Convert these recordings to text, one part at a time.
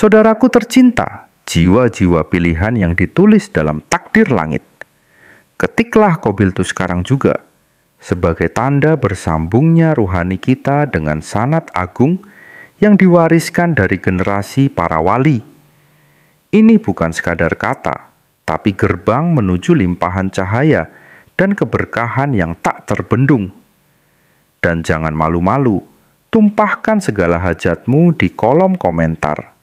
Saudaraku tercinta, jiwa-jiwa pilihan yang ditulis dalam takdir langit. Ketiklah Qobiltu sekarang juga, sebagai tanda bersambungnya ruhani kita dengan sanad agung yang diwariskan dari generasi para wali. Ini bukan sekadar kata, tapi gerbang menuju limpahan cahaya dan keberkahan yang tak terbendung. Dan jangan malu-malu, tumpahkan segala hajatmu di kolom komentar,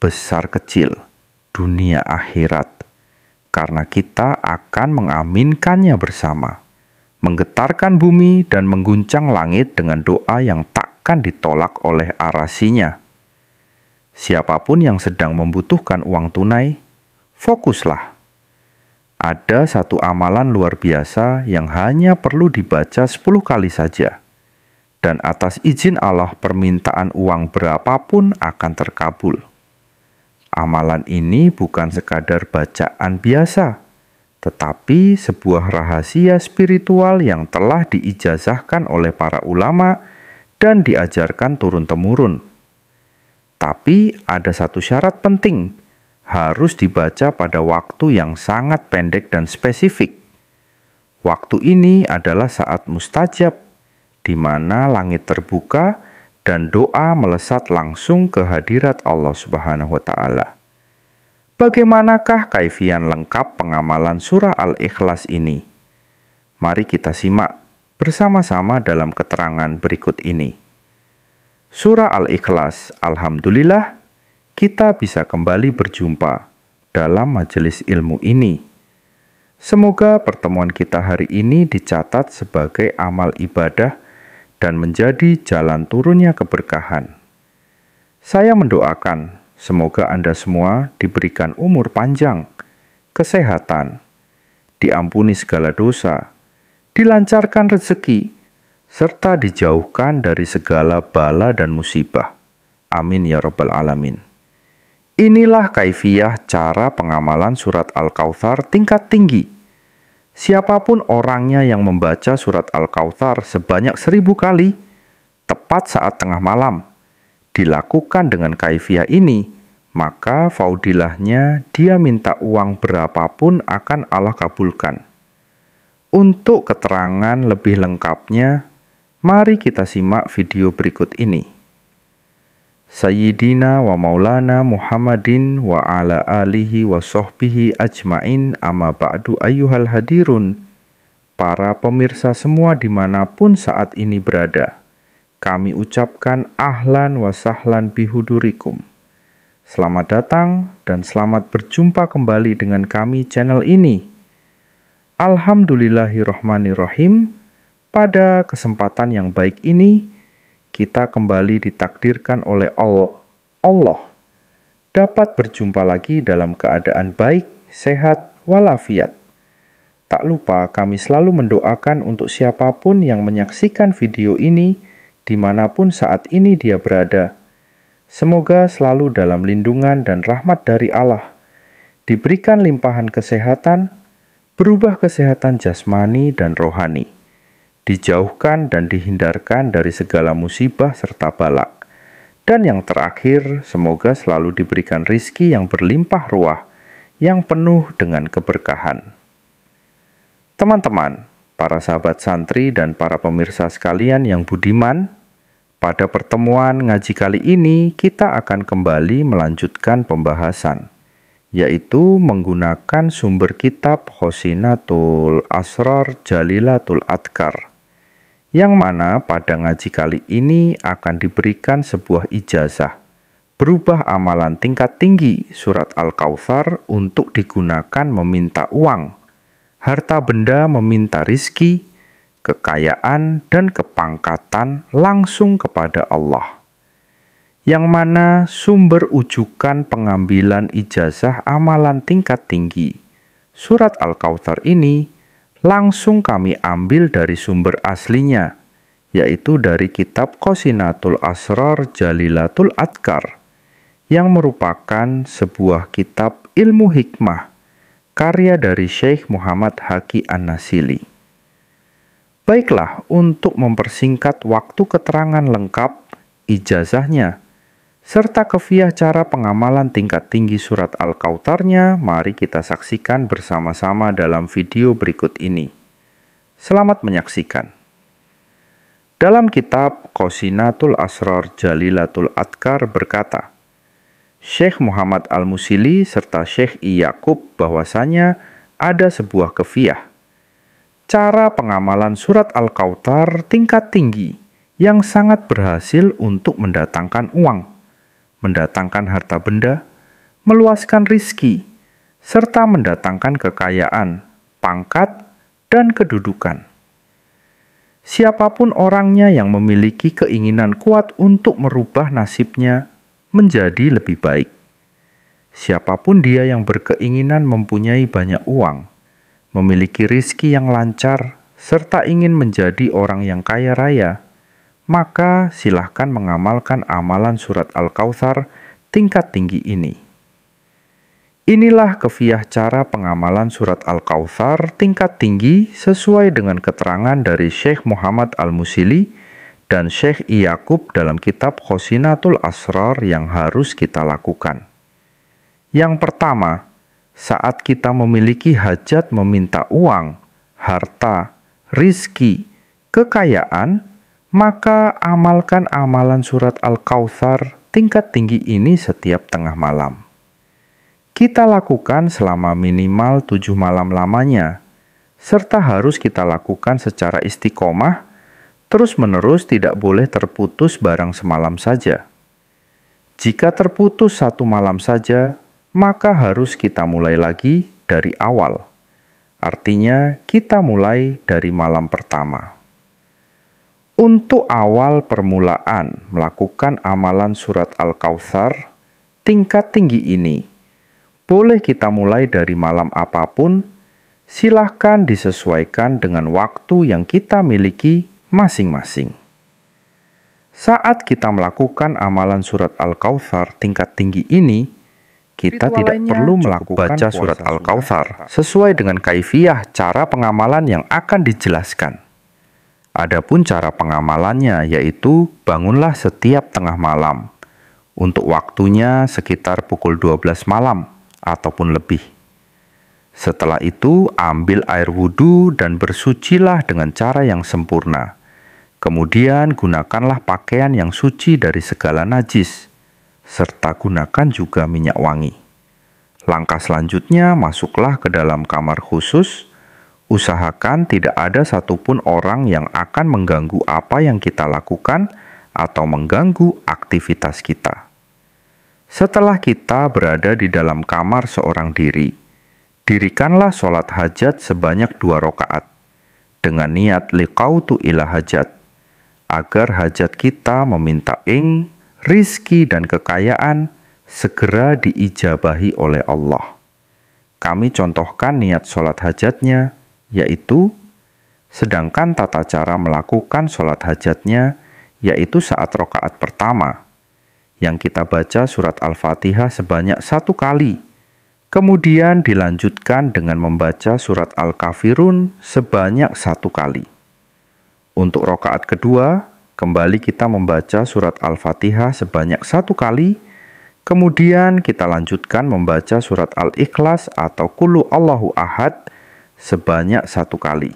besar kecil, dunia akhirat. Karena kita akan mengaminkannya bersama, menggetarkan bumi dan mengguncang langit dengan doa yang takkan ditolak oleh arasinya. Siapapun yang sedang membutuhkan uang tunai, fokuslah. Ada satu amalan luar biasa yang hanya perlu dibaca 10 kali saja. Dan atas izin Allah permintaan uang berapapun akan terkabul. Amalan ini bukan sekadar bacaan biasa, tetapi sebuah rahasia spiritual yang telah diijazahkan oleh para ulama dan diajarkan turun-temurun. Tapi ada satu syarat penting, harus dibaca pada waktu yang sangat pendek dan spesifik. Waktu ini adalah saat mustajab, di mana langit terbuka dan doa melesat langsung ke hadirat Allah Subhanahu wa Ta'ala. Bagaimanakah kaifian lengkap pengamalan surah Al-Ikhlas ini? Mari kita simak bersama-sama dalam keterangan berikut ini. Surah Al-Ikhlas, alhamdulillah, kita bisa kembali berjumpa dalam majelis ilmu ini. Semoga pertemuan kita hari ini dicatat sebagai amal ibadah dan menjadi jalan turunnya keberkahan. Saya mendoakan semoga Anda semua diberikan umur panjang, kesehatan, diampuni segala dosa, dilancarkan rezeki, serta dijauhkan dari segala bala dan musibah. Amin ya rabbal alamin. Inilah kaifiyah cara pengamalan surat Al-Kautsar tingkat tinggi. Siapapun orangnya yang membaca surat Al-Kautsar sebanyak 1000 kali, tepat saat tengah malam, dilakukan dengan kaifiyah ini, maka faudilahnya dia minta uang berapapun akan Allah kabulkan. Untuk keterangan lebih lengkapnya, mari kita simak video berikut ini. Sayyidina wa maulana Muhammadin wa ala alihi wa sahbihi ajmain amma ba'du ayyuhal hadirun. Para pemirsa semua dimanapun saat ini berada, kami ucapkan ahlan wa sahlan bihudurikum. Selamat datang dan selamat berjumpa kembali dengan kami channel ini. Alhamdulillahirrahmanirrahim. Pada kesempatan yang baik ini, kita kembali ditakdirkan oleh Allah dapat berjumpa lagi dalam keadaan baik, sehat, walafiat. Tak lupa kami selalu mendoakan untuk siapapun yang menyaksikan video ini dimanapun saat ini dia berada. Semoga selalu dalam lindungan dan rahmat dari Allah, diberikan limpahan kesehatan, berubah kesehatan jasmani dan rohani, dijauhkan dan dihindarkan dari segala musibah serta balak. Dan yang terakhir, semoga selalu diberikan rizki yang berlimpah ruah, yang penuh dengan keberkahan. Teman-teman, para sahabat santri dan para pemirsa sekalian yang budiman, pada pertemuan ngaji kali ini kita akan kembali melanjutkan pembahasan, yaitu menggunakan sumber kitab Khosinatul Asrar Jalilatul Adkar, yang mana pada ngaji kali ini akan diberikan sebuah ijazah berubah amalan tingkat tinggi surat Al-Kautsar untuk digunakan meminta uang, harta benda meminta rizki, kekayaan dan kepangkatan langsung kepada Allah. Yang mana sumber ujukan pengambilan ijazah amalan tingkat tinggi surat Al-Kautsar ini langsung kami ambil dari sumber aslinya, yaitu dari kitab Khosinatul Asrar Jalilatul Adkar, yang merupakan sebuah kitab ilmu hikmah, karya dari Syekh Muhammad Haqi An-Nasili. Baiklah, untuk mempersingkat waktu keterangan lengkap ijazahnya, serta kefiah cara pengamalan tingkat tinggi surat Al-Kautsarnya, mari kita saksikan bersama-sama dalam video berikut ini. Selamat menyaksikan. Dalam kitab Qasinatul Asrar Jalilatul Adkar berkata, Syekh Muhammad Al-Musili serta Syekh I. Yaqub bahwasanya ada sebuah kefiah, cara pengamalan surat Al-Kautsar tingkat tinggi yang sangat berhasil untuk mendatangkan uang, mendatangkan harta benda, meluaskan rizki, serta mendatangkan kekayaan, pangkat, dan kedudukan. Siapapun orangnya yang memiliki keinginan kuat untuk merubah nasibnya menjadi lebih baik. Siapapun dia yang berkeinginan mempunyai banyak uang, memiliki rizki yang lancar, serta ingin menjadi orang yang kaya raya, maka silahkan mengamalkan amalan surat Al-Kautsar tingkat tinggi ini. Inilah kefiah cara pengamalan surat Al-Kautsar tingkat tinggi sesuai dengan keterangan dari Syekh Muhammad Al-Musili dan Syekh I. Yaqub dalam kitab Qasinatul Asrar yang harus kita lakukan. Yang pertama, saat kita memiliki hajat meminta uang, harta, rizki, kekayaan, maka amalkan amalan surat Al-Kautsar tingkat tinggi ini setiap tengah malam. Kita lakukan selama minimal 7 malam lamanya, serta harus kita lakukan secara istiqomah, terus-menerus tidak boleh terputus barang semalam saja. Jika terputus 1 malam saja, maka harus kita mulai lagi dari awal. Artinya, kita mulai dari malam pertama. Untuk awal permulaan melakukan amalan surat Al-Kautsar tingkat tinggi ini, boleh kita mulai dari malam apapun, silahkan disesuaikan dengan waktu yang kita miliki masing-masing. Saat kita melakukan amalan surat Al-Kautsar tingkat tinggi ini, kita tidak perlu melakukan baca surat Al-Kautsar sesuai dengan kaifiah cara pengamalan yang akan dijelaskan. Adapun cara pengamalannya yaitu bangunlah setiap tengah malam, untuk waktunya sekitar pukul 12 malam ataupun lebih. Setelah itu ambil air wudhu dan bersucilah dengan cara yang sempurna. Kemudian gunakanlah pakaian yang suci dari segala najis, serta gunakan juga minyak wangi. Langkah selanjutnya masuklah ke dalam kamar khusus. Usahakan tidak ada satupun orang yang akan mengganggu apa yang kita lakukan atau mengganggu aktivitas kita. Setelah kita berada di dalam kamar seorang diri, dirikanlah sholat hajat sebanyak 2 rakaat dengan niat liqautu ila hajat, agar hajat kita meminta rizki dan kekayaan segera diijabahi oleh Allah. Kami contohkan niat sholat hajatnya, yaitu sedangkan tata cara melakukan sholat hajatnya, yaitu saat rakaat pertama, yang kita baca surat Al-Fatihah sebanyak 1 kali, kemudian dilanjutkan dengan membaca surat Al-Kafirun sebanyak 1 kali. Untuk rakaat kedua, kembali kita membaca surat Al-Fatihah sebanyak 1 kali, kemudian kita lanjutkan membaca surat Al-Ikhlas atau Qul Huwallahu Ahad sebanyak 1 kali.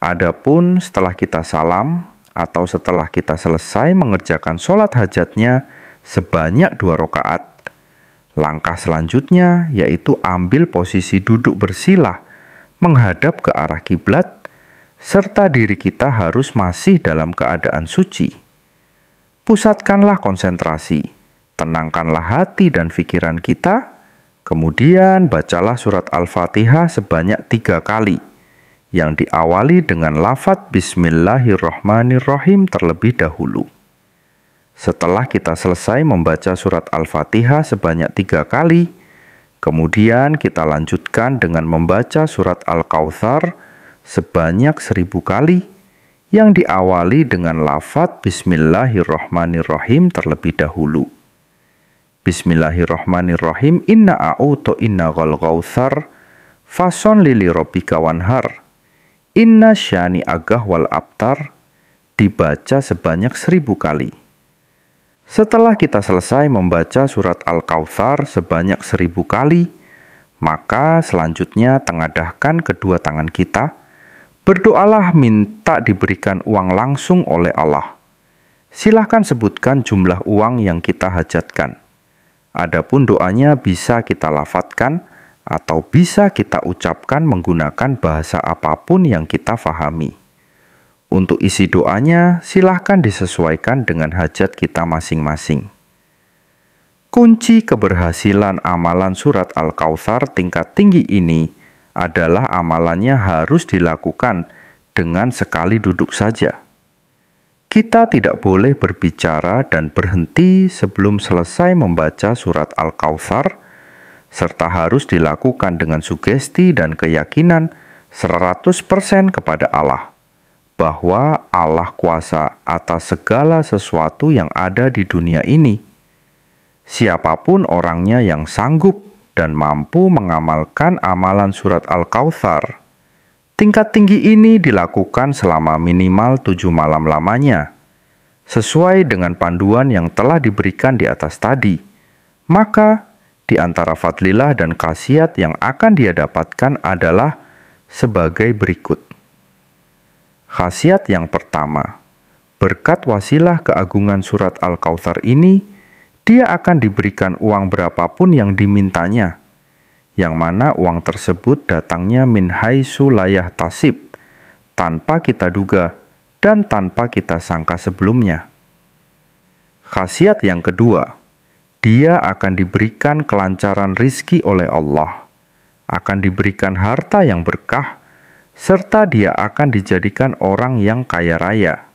Adapun setelah kita salam atau setelah kita selesai mengerjakan sholat hajatnya sebanyak 2 rakaat, langkah selanjutnya yaitu ambil posisi duduk bersilah menghadap ke arah kiblat, serta diri kita harus masih dalam keadaan suci. Pusatkanlah konsentrasi, tenangkanlah hati dan pikiran kita, kemudian bacalah surat Al-Fatihah sebanyak 3 kali, yang diawali dengan lafadz Bismillahirrahmanirrahim terlebih dahulu. Setelah kita selesai membaca surat Al-Fatihah sebanyak 3 kali, kemudian kita lanjutkan dengan membaca surat Al-Kautsar sebanyak 1000 kali, yang diawali dengan lafadz Bismillahirrahmanirrahim terlebih dahulu. Bismillahirrahmanirrahim. Inna a'utu inna ghalgautsar fason lili robbika wanhar. Inna syani agah wal abtar, dibaca sebanyak 1000 kali. Setelah kita selesai membaca surat Al-Kautsar sebanyak 1000 kali, maka selanjutnya tengadahkan kedua tangan kita, berdoalah minta diberikan uang langsung oleh Allah. Silahkan sebutkan jumlah uang yang kita hajatkan. Adapun doanya bisa kita lafadzkan atau bisa kita ucapkan menggunakan bahasa apapun yang kita fahami. Untuk isi doanya, silahkan disesuaikan dengan hajat kita masing-masing. Kunci keberhasilan amalan surat Al-Kautsar tingkat tinggi ini adalah amalannya harus dilakukan dengan sekali duduk saja. Kita tidak boleh berbicara dan berhenti sebelum selesai membaca surat Al-Kautsar, serta harus dilakukan dengan sugesti dan keyakinan 100% kepada Allah, bahwa Allah kuasa atas segala sesuatu yang ada di dunia ini. Siapapun orangnya yang sanggup dan mampu mengamalkan amalan surat Al-Kautsar, tingkat tinggi ini dilakukan selama minimal 7 malam lamanya, sesuai dengan panduan yang telah diberikan di atas tadi. Maka, di antara fadlilah dan khasiat yang akan dia dapatkan adalah sebagai berikut. Khasiat yang pertama, berkat wasilah keagungan surat Al-Kautsar ini, dia akan diberikan uang berapapun yang dimintanya, yang mana uang tersebut datangnya min haitsu la yahtasib, tanpa kita duga dan tanpa kita sangka sebelumnya. Khasiat yang kedua, dia akan diberikan kelancaran rizki oleh Allah, akan diberikan harta yang berkah, serta dia akan dijadikan orang yang kaya raya.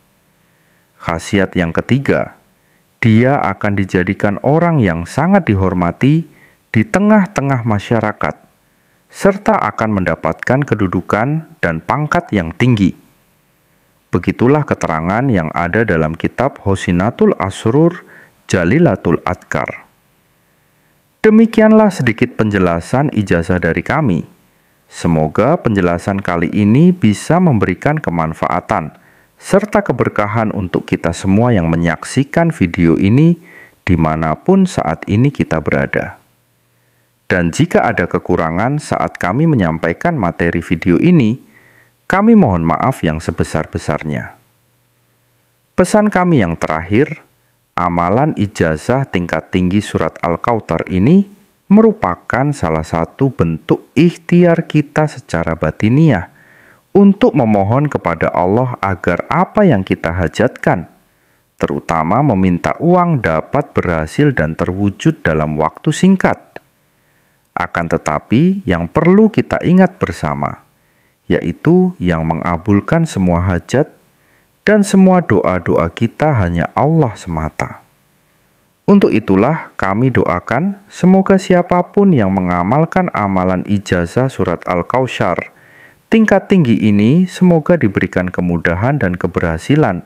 Khasiat yang ketiga, dia akan dijadikan orang yang sangat dihormati di tengah-tengah masyarakat, serta akan mendapatkan kedudukan dan pangkat yang tinggi. Begitulah keterangan yang ada dalam kitab Hosinatul Asrur Jalilatul Adkar. Demikianlah sedikit penjelasan ijazah dari kami. Semoga penjelasan kali ini bisa memberikan kemanfaatan serta keberkahan untuk kita semua yang menyaksikan video ini dimanapun saat ini kita berada. Dan jika ada kekurangan saat kami menyampaikan materi video ini, kami mohon maaf yang sebesar-besarnya. Pesan kami yang terakhir, amalan ijazah tingkat tinggi surat Al-Kautsar ini merupakan salah satu bentuk ikhtiar kita secara batiniah untuk memohon kepada Allah agar apa yang kita hajatkan, terutama meminta uang, dapat berhasil dan terwujud dalam waktu singkat. Akan tetapi, yang perlu kita ingat bersama, yaitu yang mengabulkan semua hajat dan semua doa-doa kita hanya Allah semata. Untuk itulah kami doakan semoga siapapun yang mengamalkan amalan ijazah surat Al-Kautsar tingkat tinggi ini semoga diberikan kemudahan dan keberhasilan,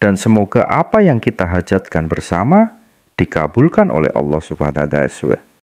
dan semoga apa yang kita hajatkan bersama dikabulkan oleh Allah Subhanahu wa Ta'ala.